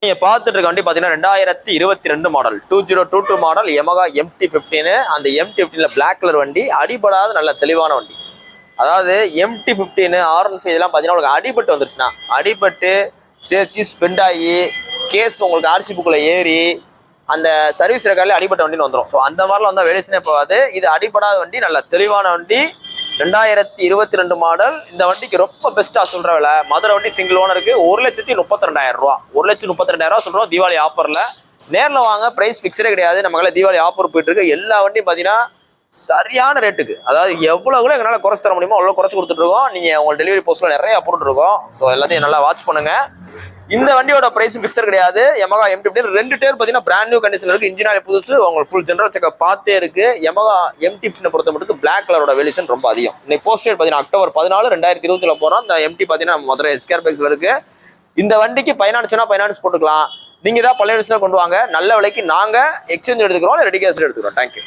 நீங்க பார்த்துட்டு இருக்க வண்டி பாத்தீங்கன்னா 2022 மாடல் 2022 மாடல் Yamaha MT-15. அந்த MT-15ல பிளாக் கலர் வண்டி, அடிபடாத நல்ல தெளிவான வண்டி. அதாவது MT-15 R15 இதெல்லாம் பாத்தீங்கன்னா உங்களுக்கு அடிபட்டு வந்துருச்சுன்னா, அடிபட்டு சேசி ஸ்பெண்ட் ஆகி கேஸ் உங்களுக்கு ஆர்சி புக்கில் ஏறி அந்த சர்வீஸ் ரெக்கார்ட்ல அடிபட்ட வண்டின்னு வந்துடும். ஸோ அந்த மாதிரிலாம் வந்தால் வேலைச்சுனே போகாது. இது அடிபடாத வண்டி, நல்ல தெளிவான வண்டி, 2022 மாடல். இந்த வண்டிக்கு ரொம்ப பெஸ்ட்டா சொல்ற விலை, மதுரை வண்டி சிங்கிள் ஓனருக்கு 1,32,000 ரூபா. 1,32,000 ரூபா சொல்றோம் தீபாவளி ஆஃபர்ல. நேரில் வாங்க, பிரைஸ் பிக்ஸடே கிடையாது. நமக்கு தீபாவளி ஆஃபர் போயிட்டு இருக்கு. எல்லா வண்டியும் பாத்தீங்கன்னா சரியான ரேட்டுக்கு, அதாவது எவ்வளவு எங்களால் குறைச்சு தர முடியுமோ அவ்வளோ குறைச்சு கொடுத்துட்டு இருக்கோம். நீங்க உங்க டெலிவரி போஸ்ட்ல நிறைய பொருள் இருக்கும். ஸோ எல்லாத்தையும் நல்லா வாட்ச் பண்ணுங்க. இந்த வண்டியோட பிரைஸ் பிக்சர் கிடையாது. Yamaha MT-15 2 டயர் பாத்தீங்கன்னா பிராண்ட் நியூ கண்டிஷன் இருக்கு. இன்ஜின் ஆயில் புதுசு, உங்களுக்கு ஃபுல் ஜெனரல் செக்அப் பார்த்தே இருக்கு. Yamaha MT-15 பொறுத்த மட்டும் பிளாக் கலரோட வேலியேஷன் ரொம்ப அதிகம். இன்னைக்கு போஸ்ட் டேட் பாத்தீங்கன்னா அக்டோபர் 14, 2020 போறோம். இந்த MT பாத்தீங்கன்னா மதுரை எஸ்கேர் பைக்ஸ்ல இருக்கு. இந்த வண்டிக்கு ஃபைனான்ஸ்னா ஃபைனான்ஸ் போட்டுக்கலாம். நீங்க தான் பழைய கொண்டு வாங்க, நல்ல விலைக்கு நாங்க எக்ஸ்சேஞ்ச் எடுத்துக்கிறோம், ரெடி கேஸ் எடுத்துக்கிறோம். தேங்க்யூ.